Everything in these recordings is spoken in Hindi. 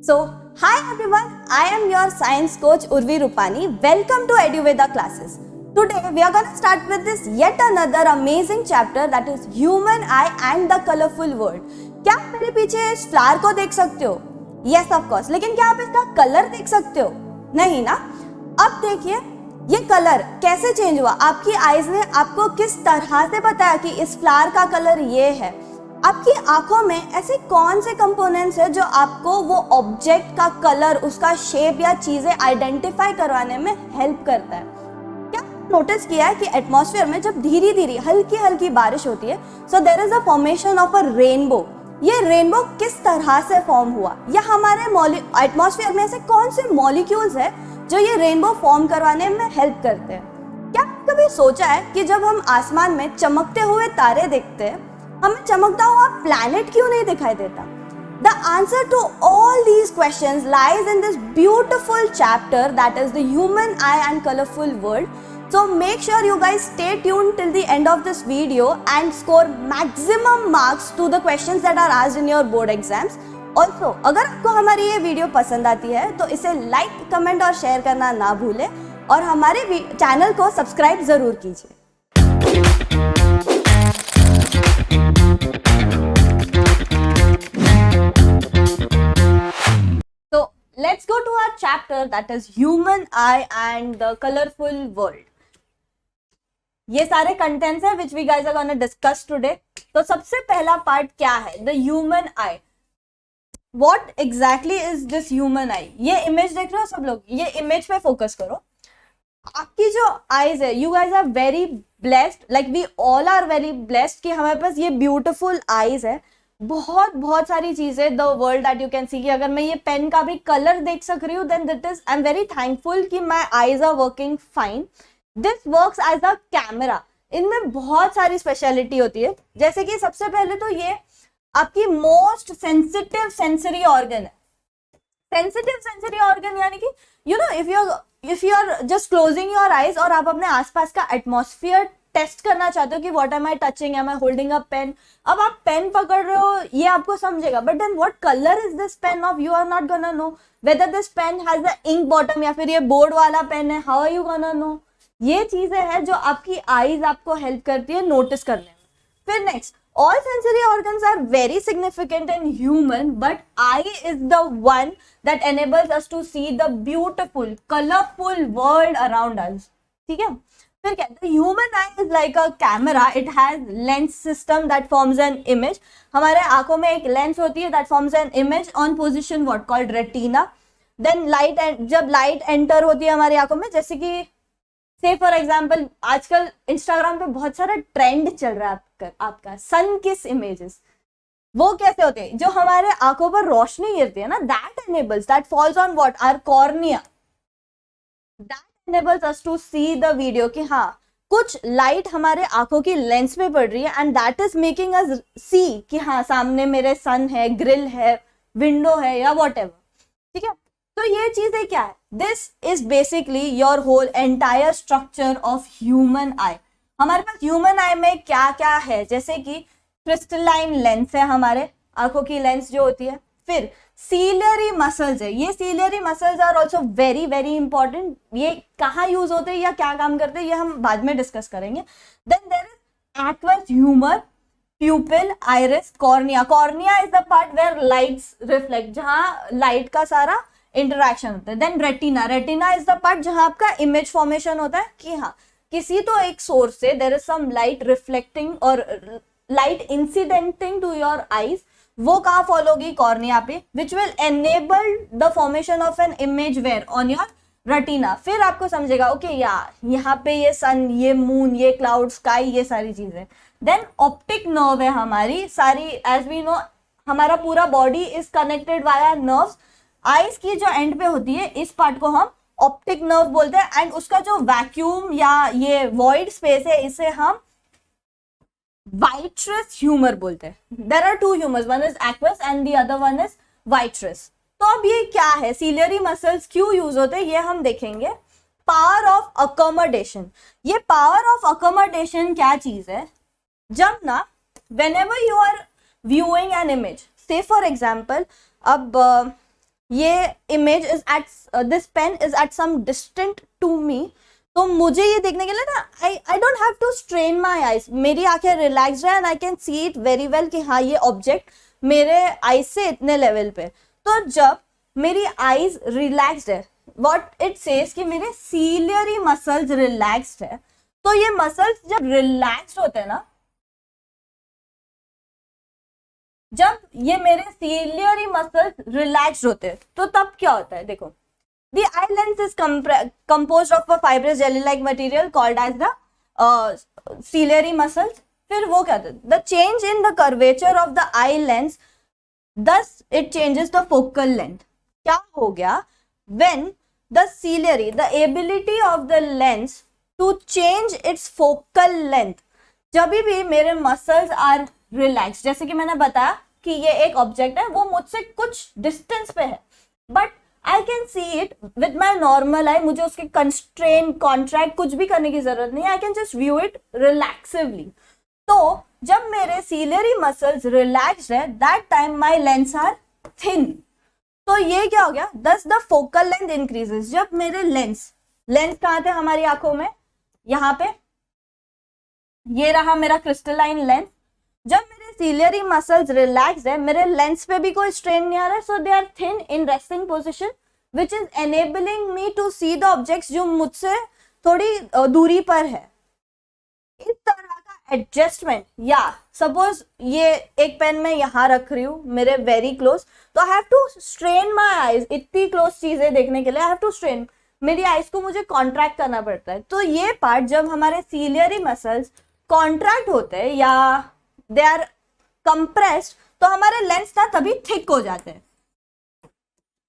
So, hi everyone, I am your science coach Urvi Rupani. Welcome to Eduveda classes. Today we are going to start with this yet another amazing chapter, that is human eye and the colorful world. क्या आप मेरे पीछे इस फ्लावर को देख सकते हो? Yes of course. लेकिन क्या आप इसका कलर देख सकते हो? नहीं ना? अब देखिए ये कलर कैसे चेंज हुआ. आपकी आईज ने आपको किस तरह से बताया कि इस फ्लावर का कलर ये है. आपकी आंखों में ऐसे कौन से कंपोनेंट्स हैं जो आपको वो ऑब्जेक्ट का कलर, उसका शेप या चीजें आइडेंटिफाई करवाने में हेल्प करता है. क्या नोटिस किया है कि एटमॉस्फेयर में जब धीरे धीरे हल्की हल्की बारिश होती है, so there is a formation of a rainbow. ये रेनबो किस तरह से फॉर्म हुआ, या हमारे एटमॉस्फेयर में ऐसे कौन से मॉलिक्यूल्स है जो ये रेनबो फॉर्म करवाने में हेल्प करते हैं. क्या कभी सोचा है कि जब हम आसमान में चमकते हुए तारे देखते हैं, हमें चमकता हुआ प्लैनेट क्यों नहीं दिखाई देता? The answer to all these questions lies in this beautiful chapter, that is the human eye and colorful world. So make sure you guys stay tuned till the end of this video and score maximum marks to the questions that are asked in your board exams. Also, अगर आपको हमारी ये वीडियो पसंद आती है तो इसे लाइक, कमेंट और शेयर करना ना भूलें और हमारे चैनल को सब्सक्राइब जरूर कीजिए. Let's go to our chapter, that is human eye and the colorful world. ये सारे contents हैं which we guys are gonna discuss today. तो सबसे पहला part क्या है? The human eye. What exactly is this human eye? ये image देख रहे हो सब लोग? ये image पे focus करो. आपकी जो eyes है, you guys are very blessed, like we all are very blessed कि हमारे पास ये beautiful eyes है. बहुत सारी चीजें the world that you can सी, कि अगर मैं ये पेन का भी कलर देख सक रही हूँ then that is, I am very thankful कि my eyes are working fine. This works as a camera. इनमें बहुत सारी स्पेशलिटी होती है, जैसे कि सबसे पहले तो ये आपकी मोस्ट सेंसिटिव सेंसरी ऑर्गन है. सेंसिटिव सेंसरी ऑर्गन यानी कि you know if you are just closing your eyes और आप अपने आसपास का एटमॉस्फेयर टेस्ट करना चाहते हो कि what am I touching, am I holding a pen. अब आप पेन पकड़ रहे हो ये आपको समझेगा, but then what colour is this pen of, you are not gonna know. Whether this pen has the ink bottom या फिर ये बोर्ड वाला पेन है, how are you gonna know. ये चीजें हैं जो आपकी आईज आपको हेल्प करती है नोटिस करने में. फिर next, all sensory organs are very significant in human, but eye is the one that enables us to see the beautiful colorful world around us. ठीक है. फिर क्या, the human eye is like a camera. It has lens system that forms an image. हमारे आंखों में एक लेंस होती है that forms an image on position what called retina. Then light, जब light enter होती है हमारी आंखों में, जैसे कि से फॉर एग्जाम्पल आजकल इंस्टाग्राम पे बहुत सारा ट्रेंड चल रहा है आपका सन किस इमेजेस. वो कैसे होते हैं, जो हमारे आंखों पर रोशनी गिरती है ना, that enables, that falls on what, our cornea. That enables us to see the video कि हाँ कुछ लाइट हमारे आंखों की लेंस में पड़ रही है and that is making us see कि हाँ सामने मेरे सन है, ग्रिल है, विंडो है या whatever. ठीक है. तो ये चीजें क्या है, this is basically your whole entire structure of human eye. हमारे पास ह्यूमन आई में क्या क्या है, जैसे कि क्रिस्टलाइन लेंस है, हमारे आंखों की लेंस जो होती है. फिर सीलियरी मसल्स है. ये ciliary muscles are also very very important. ये कहाँ यूज होते हैं या क्या काम करते हैं ये हम बाद में डिस्कस करेंगे. Then there is aqueous humour, pupil, iris, cornea. Cornea is the part where lights reflect, जहाँ लाइट का सारा इंटरैक्शन होता है. Then retina. Retina is the part जहां आपका इमेज फॉर्मेशन होता है कि हाँ किसी तो एक सोर्स से there is some light reflecting और light incidenting to your eyes. वो कहाँ फॉलो होगी, कॉर्निया पे, which will enable the formation of an image where on your retina. फिर आपको समझेगा ओके यार यहाँ पे ये सन, ये मून, ये क्लाउड, स्काई, ये सारी चीजें. देन ऑप्टिक नर्व है हमारी सारी. एज वी नो हमारा पूरा body is connected via nerves. Eyes की जो एंड पे होती है इस पार्ट को हम ऑप्टिक नर्व बोलते हैं एंड उसका जो वैक्यूम या ये वॉइड स्पेस है इसे हम वाइट्रस ह्यूमर बोलते हैं. There are two humours, one is aqueous and the other one is vitreous. तो अब ये क्या है, सीलियरी मसल्स क्यों यूज होते हैं ये हम देखेंगे. Power of accommodation. ये पावर ऑफ अकोमोडेशन क्या चीज है, जब ना whenever you are viewing an image, say for example अब ये image is at this pen is at some distant to me, तो मुझे ये देखने के लिए ना I don't have to strain my eyes, मेरी आंखें रिलैक्स्ड है and I can see it very well कि हाँ ये ऑब्जेक्ट मेरे आईज से इतने लेवल पे। तो जब मेरी आईज रिलैक्स्ड है, व्हाट इट सेज कि मेरे सीलियरी मसल्स रिलैक्स्ड है, तो ये मसल्स जब रिलैक्स्ड होते हैं ना, जब ये मेरे सीलियरी मसल्स रिलैक्स्ड होते हैं तो तब क्या होता है, देखो the eye lens is composed of a fibrous jelly like material called as the ciliary muscles। फिर वो क्या होता है, the change in the curvature of the eye lens thus it changes the focal length। क्या हो गया, when the ciliary, the ability of the lens to change its focal length, जब भी मेरे मसल्स आर रिलैक्स, जैसे कि मैंने बताया कि ये एक ऑब्जेक्ट है, वो मुझसे कुछ डिस्टेंस पे है, but I can see it with my normal eye, मुझे उसके कंस्ट्रेन कॉन्ट्रैक्ट कुछ भी करने की जरूरत नहीं है, I can just view it relaxedly. तो जब मेरे सीलियरी मसल्स रिलैक्स्ड है, that time my lens are thin. तो ये क्या हो गया, दस द फोकल लेंथ इंक्रीजेस। जब मेरे लेंस कहाँ थे हमारी आंखों में, यहाँ पे, ये रहा मेरा क्रिस्टलाइन लेंस। जब मेरे सीलियरी मसल्स रिलैक्स्ड है, मेरे लेंस पे भी कोई स्ट्रेन नहीं आ रहा है, so they are thin in resting position which is enabling me to see the objects जो मुझसे थोड़ी दूरी पर है। इस तरह का एडजस्टमेंट, या सपोज ये एक पेन मैं यहाँ रख रही हूँ मेरे वेरी क्लोज, तो I have to strain my eyes, इतनी क्लोज चीजें देखने के लिए आई हैव टू स्ट्रेन मेरी आईज को, मुझे कॉन्ट्रैक्ट करना पड़ता है। तो ये पार्ट जब हमारे सीलियरी मसल्स कॉन्ट्रैक्ट होते हैं या दे आर कंप्रेस्ड, तो हमारे लेंस ना तभी थिक हो जाते हैं,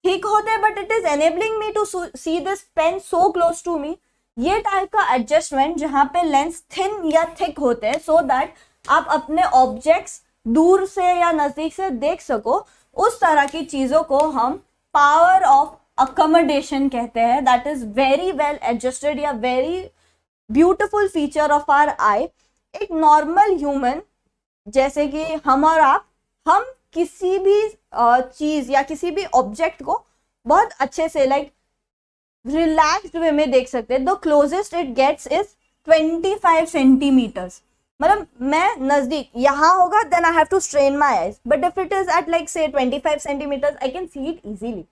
थिक होते हैं, but it is enabling me to see this pen so close to me. ये टाइप का एडजस्टमेंट जहां पे लेंस थिन या थिक होते हैं, सो दैट आप अपने ऑब्जेक्ट्स दूर से या नजदीक से देख सको, उस तरह की चीजों को हम पावर ऑफ अकोमोडेशन कहते हैं। That is very well adjusted या very beautiful feature of our eye. एक नॉर्मल ह्यूमन जैसे कि हम और आप, हम किसी भी चीज या किसी भी ऑब्जेक्ट को बहुत अच्छे से लाइक रिलैक्स्ड वे में देख सकते हैं। The closest it gets is 25 centimetres, मतलब मैं नजदीक यहाँ होगा, then I have to strain my eyes, but if it is at like say 25 centimetres I can see it easily.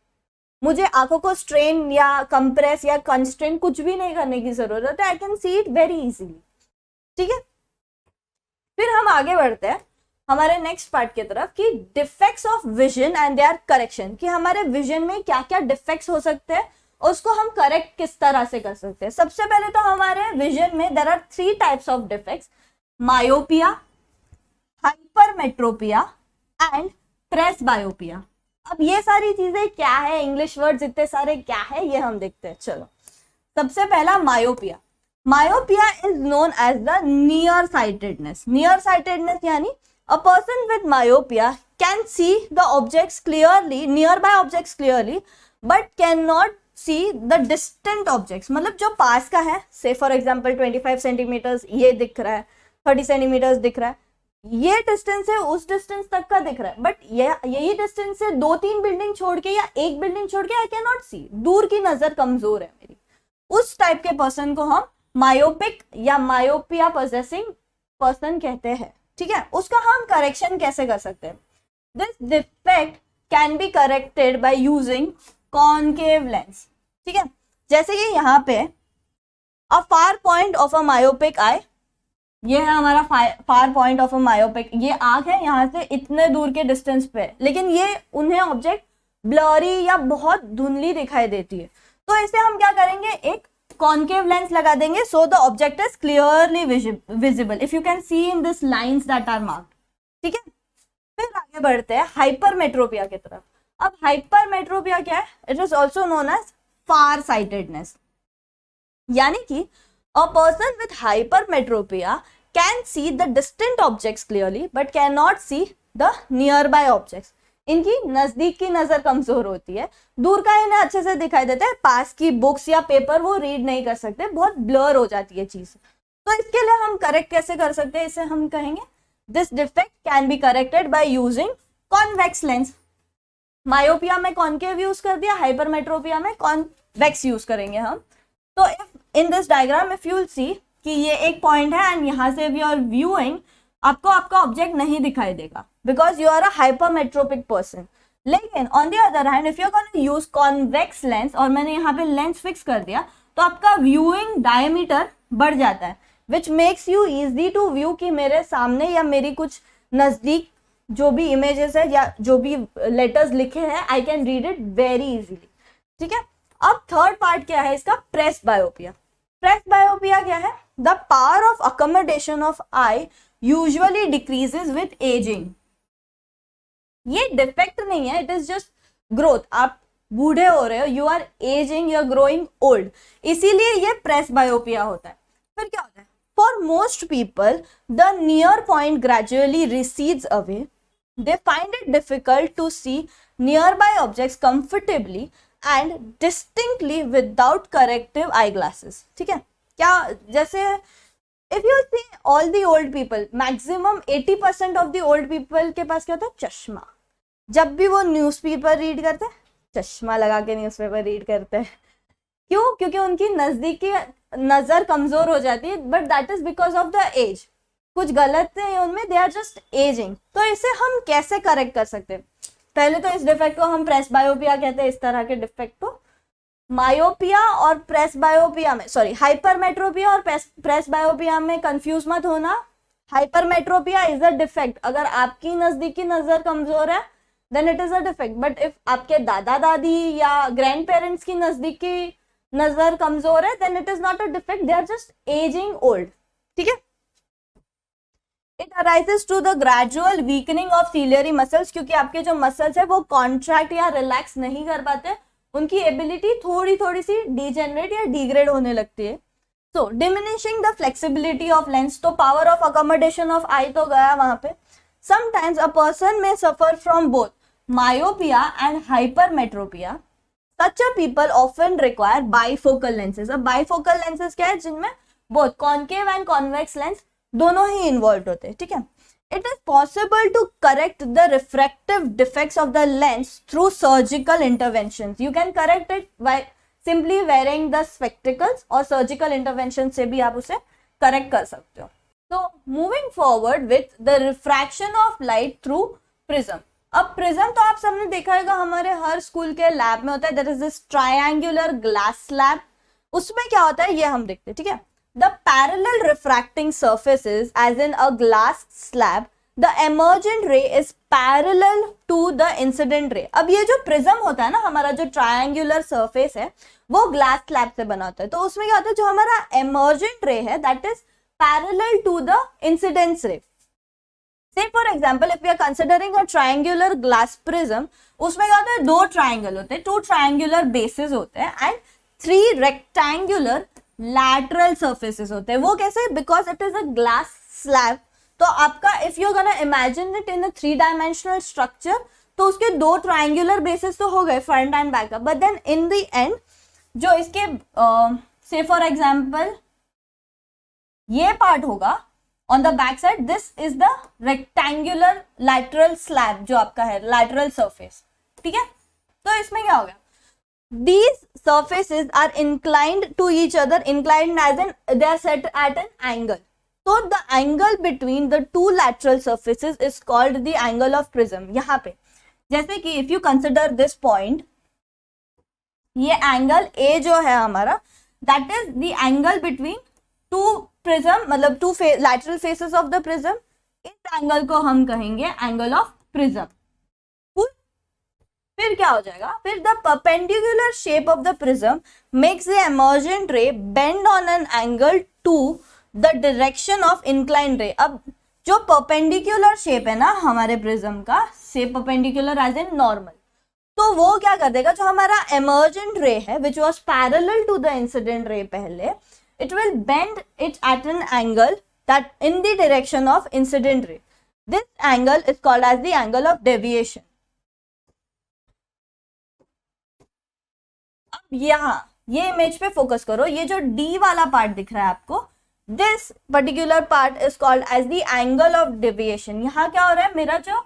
मुझे आंखों को स्ट्रेन या कंप्रेस या कंस्ट्रेन कुछ भी नहीं करने की जरूरत है, I can see it very easily. ठीक है, फिर हम आगे बढ़ते हैं हमारे नेक्स्ट पार्ट की तरफ कि defects of vision and their correction, कि हमारे विजन में क्या क्या डिफेक्ट्स हो सकते हैं और उसको हम करेक्ट किस तरह से कर सकते हैं। सबसे पहले तो हमारे विजन में there are 3 types of defects, myopia, hypermetropia and presbyopia. अब ये सारी चीजें क्या है, इंग्लिश वर्ड्स इतने सारे क्या है, ये हम देखते हैं। चलो, सबसे पहला myopia. Myopia is known as the nearsightedness. Nearsightedness यानी a person with myopia can see the objects clearly, nearby objects clearly, but cannot see the distant objects. मतलब जो पास का है, say for example 25 सेंटीमीटर्स ये दिख रहा है, 30 सेंटीमीटर्स दिख रहा है, ये डिस्टेंस है उस डिस्टेंस तक का दिख रहा है, बट यही डिस्टेंस से 2-3 बिल्डिंग छोड़ के या एक बिल्डिंग छोड़ के आई कैन नॉट सी, दूर की नजर कमजोर है मेरी। उस टाइप के पर्सन को हम मायोपिक या मायोपिया पोजेसिंग पर्सन कहते हैं। ठीक है, उसका हम करेक्शन कैसे कर सकते हैं? This defect can be corrected by using concave lens. ठीक है, जैसे कि यहाँ पे a far point of a myopic eye, ये है हमारा far point of a myopic, ये आंख है यहाँ से इतने दूर के डिस्टेंस पे, लेकिन ये उन्हें ऑब्जेक्ट ब्लरी या बहुत धुंधली दिखाई देती है, तो इसे हम क्या करेंगे, एक कॉनकेव लेंस लगा देंगे, so the object is clearly visible if you can see in this lines that are marked. ठीक है, फिर आगे बढ़ते हैं हाइपरमेट्रोपिया की तरफ। अब हाइपरमेट्रोपिया क्या है? It is also known as far sightedness, यानी कि a person with hypermetropia can see the distant objects clearly but can not see the near by objects. इनकी नजदीक की नजर कमजोर होती है, दूर का इन्हें अच्छे से दिखाई देता है, पास की बुक्स या पेपर वो रीड नहीं कर सकते, बहुत ब्लर हो जाती है चीज। तो इसके लिए हम करेक्ट कैसे कर सकते हैं, इसे हम कहेंगे this defect can be corrected by using convex lens. Myopia में कॉनकेव यूज कर दिया, हाइपरमेट्रोपिया में कॉन्वेक्स यूज करेंगे हम। तो if in this diagram if you see कि ये एक पॉइंट है एंड यहाँ से वी आर व्यूइंग, आपको आपका ऑब्जेक्ट नहीं दिखाई देगा because you are a hypermetropic person. लेकिन on the other hand if you gonna use convex lens और मैंने यहाँ पे लेंस फिक्स कर दिया तो आपका व्यूइंग डायमीटर बढ़ जाता है, which makes you easy to view कि मेरे सामने या मेरी कुछ नजदीक जो भी इमेजेस है या जो भी लेटर्स लिखे हैं I can read it very easily. ठीक है, अब थर्ड पार्ट क्या है इसका, प्रेस बायोपिया। प्रेस बायोपिया क्या है, the power of accommodation of I usually decreases with ageing. ये डिफेक्ट नहीं है, इट इज जस्ट ग्रोथ। आप बूढ़े हो रहे हो, you are ageing, you are growing old, इसीलिए ये प्रेस बायोपिया होता है। फिर क्या होता है, for most people the near point gradually recedes away, they find it difficult to see nearby objects comfortably and distinctly without corrective eyeglasses। ठीक है, क्या जैसे if you see all the old people, maximum 80% of the old people के पास क्या होता है, चश्मा। जब भी वो न्यूज़पेपर रीड करते हैं चश्मा लगा के न्यूज़पेपर रीड करते हैं। क्यों? क्योंकि उनकी नजदीकी नजर कमजोर हो जाती है, but that is because of the age. कुछ गलत है उनमें, दे आर जस्ट एजिंग। तो इसे हम कैसे करेक्ट कर सकते हैं? पहले तो इस डिफेक्ट को हम प्रेस बायोपिया कहते हैं, इस तरह के डिफेक्ट को। मायोपिया और प्रेस बायोपिया में, सॉरी, हाइपरमेट्रोपिया और प्रेस बायोपिया में कंफ्यूज मत होना। हाइपरमेट्रोपिया इज अ डिफेक्ट, अगर आपकी नजदीकी नजर कमजोर है then it is a defect, but if आपके दादा दादी या ग्रैंड पेरेंट्स की नजदीकी नजर कमजोर है then it is not a defect, they are just ageing old. ठीक है, it arises to the gradual weakening of ciliary muscles, क्योंकि आपके जो मसल्स है वो कॉन्ट्रैक्ट या रिलैक्स नहीं कर पाते, उनकी एबिलिटी थोड़ी थोड़ी सी डिजेनरेट या डिग्रेड होने लगती है। So diminishing the flexibility of lens, तो power of accommodation of eye तो गया वहां पे। समटाइम्स अ पर्सन में suffer from both myopia and hypermetropia, such a people often require bifocal lenses। अब bifocal lenses क्या है, जिनमें both concave and convex lens दोनों ही इन्वॉल्व होते हैं। ठीक है, it is possible to correct the refractive defects of the lens through surgical interventions। you can correct it by simply wearing the spectacles, और surgical intervention से भी आप उसे correct कर सकते हो। so moving forward with the refraction of light through prism। अब प्रिज्म तो आप सबने देखा होगा, हमारे हर स्कूल के लैब में होता है, there is this triangular glass slab. उसमें क्या होता है ये हम देखते हैं। ठीक है, the parallel refracting surfaces as in a glass slab, the emergent ray is parallel to the incident ray. अब ये जो प्रिज्म होता है ना, हमारा जो ट्रायंगुलर सर्फेस है वो ग्लास स्लैब से बना होता है। तो उसमें क्या होता है, जो हमारा एमर्जेंट रे है that is parallel to the incidence ray. Say for example, if we are considering a triangular glass prism, उसमें क्या होता है, दो ट्राइंगल होते हैं, टू ट्राइंगुलर बेसेस होते हैं and three rectangular lateral surfaces होते हैं। वो कैसे? Because it is a glass slab. तो आपका if you gonna imagine it in a 3 dimensional structure, तो उसके दो ट्राइंगुलर बेसेस तो हो गए, front and back, but then in the end जो इसके से फॉर एग्जाम्पल ये पार्ट होगा on the back side, this is the rectangular lateral slab जो आपका है, lateral surface। ठीक है, तो इसमें क्या हो गया, these surfaces are inclined to each other, inclined as in they are set at an angle। so the angle between the two lateral surfaces is called the angle of prism। यहाँ पे जैसे कि if you consider this point, ये angle A जो है हमारा, that is the angle between two prism, मतलब two lateral faces of the prism. इस एंगल को हम कहेंगे एंगल ऑफ प्रिज्म। फिर क्या हो जाएगा, फिर the perpendicular shape of the prism makes the emergent ray bend on an angle to the direction of inclined ray. अब जो परपेंडिकुलर शेप है ना हमारे प्रिज्म का, से परपेंडिकुलर एज इन नॉर्मल, तो वो क्या कर देगा, जो हमारा एमर्जेंट रे है which was parallel to the incident ray पहले, it will bend it at an angle that in the direction of incident ray। this angle is called as the angle of deviation। अब यहाँ ये इमेज पे फोकस करो, ये जो D वाला पार्ट दिख रहा है आपको, this particular part is called as the angle of deviation। यहाँ क्या हो रहा है, मेरा जो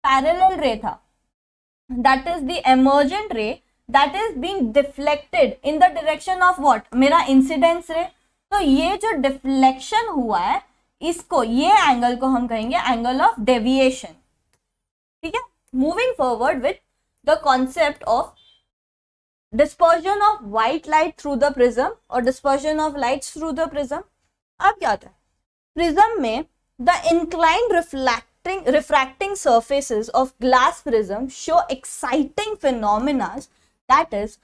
पैरेलल रे था that is the emergent ray that is being deflected in the direction of what, मेरा incidence ray। तो ये जो डिफ्लेक्शन हुआ है इसको, ये एंगल को हम कहेंगे एंगल ऑफ डेविएशन, ठीक है। Moving forward with the concept of dispersion of white light through the prism और dispersion of lights through the prism. अब क्या होता है प्रिज्म में, the inclined refracting surfaces of glass prism show exciting phenomena, that is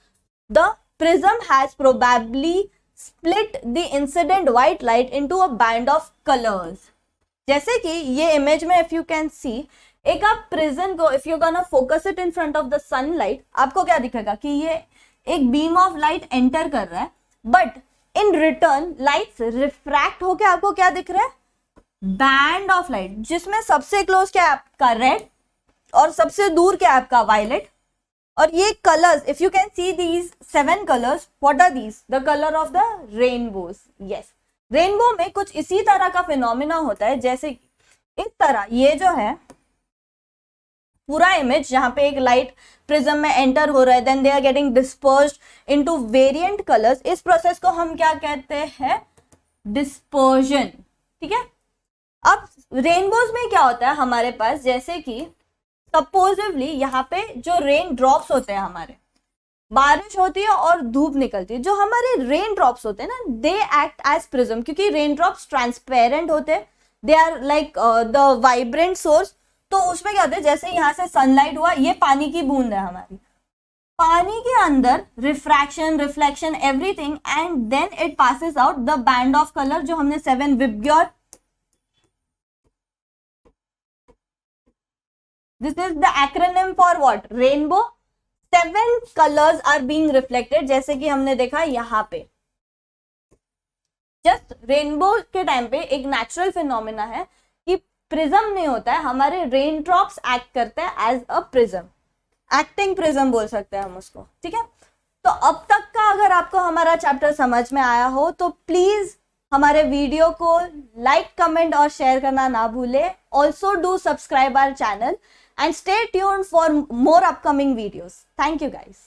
the prism has probably split the incident white light into a band of colors। जैसे कि ये इमेज में if you can see, एक आप प्रिज्म को if you're gonna focus it in front of the sunlight, आपको क्या दिखेगा कि ये एक बीम ऑफ लाइट एंटर कर रहा है, but in return lights refract होके आपको क्या दिख रहा है, बैंड ऑफ लाइट, जिसमें सबसे क्लोज क्या है आपका रेड और सबसे दूर क्या है आपका वायलेट। और ये colours, if you can see these 7 colours, what are these, the colour of the rainbows. Yes, rainbow में कुछ इसी तरह का फिनोमिना होता है, जैसे इस तरह ये जो है पूरा इमेज जहां पे एक लाइट प्रिज्म में एंटर हो रहा है, then they are getting dispersed into variant colours, इस प्रोसेस को हम क्या कहते हैं, डिस्पर्जन, ठीक है। अब रेनबोज में क्या होता है हमारे पास, जैसे कि सपोजिवली यहाँ पे जो रेन ड्रॉप्स होते हैं, हमारे बारिश होती है और धूप निकलती है, जो हमारे रेन ड्रॉप्स होते हैं ना, दे एक्ट एज प्रिज्म, क्योंकि रेन ड्रॉप्स ट्रांसपेरेंट होते हैं, they are like the vibrant source. तो उसमें क्या होता है, जैसे यहाँ से सनलाइट हुआ, ये पानी की बूंद है हमारी, पानी के अंदर refraction, reflection, everything, and then it passes out the band of colour, जो हमने 7 VIBGYOR, this is the acronym for what, rainbow, 7 colors are being reflected, जैसे कि हमने देखा यहाँ पे। जस्ट रेनबो के टाइम पे एक नेचुरल फिनोमिना है कि प्रिज्म नहीं होता है, हमारे रेन ड्रॉप्स एक्ट करते हैं as a prism, acting prism बोल सकते हैं हम उसको, ठीक है। तो अब तक का अगर आपको हमारा चैप्टर समझ में आया हो तो प्लीज हमारे वीडियो को लाइक, कमेंट और शेयर करना ना भूले। Also do subscribe our channel and stay tuned for more upcoming videos. Thank you guys.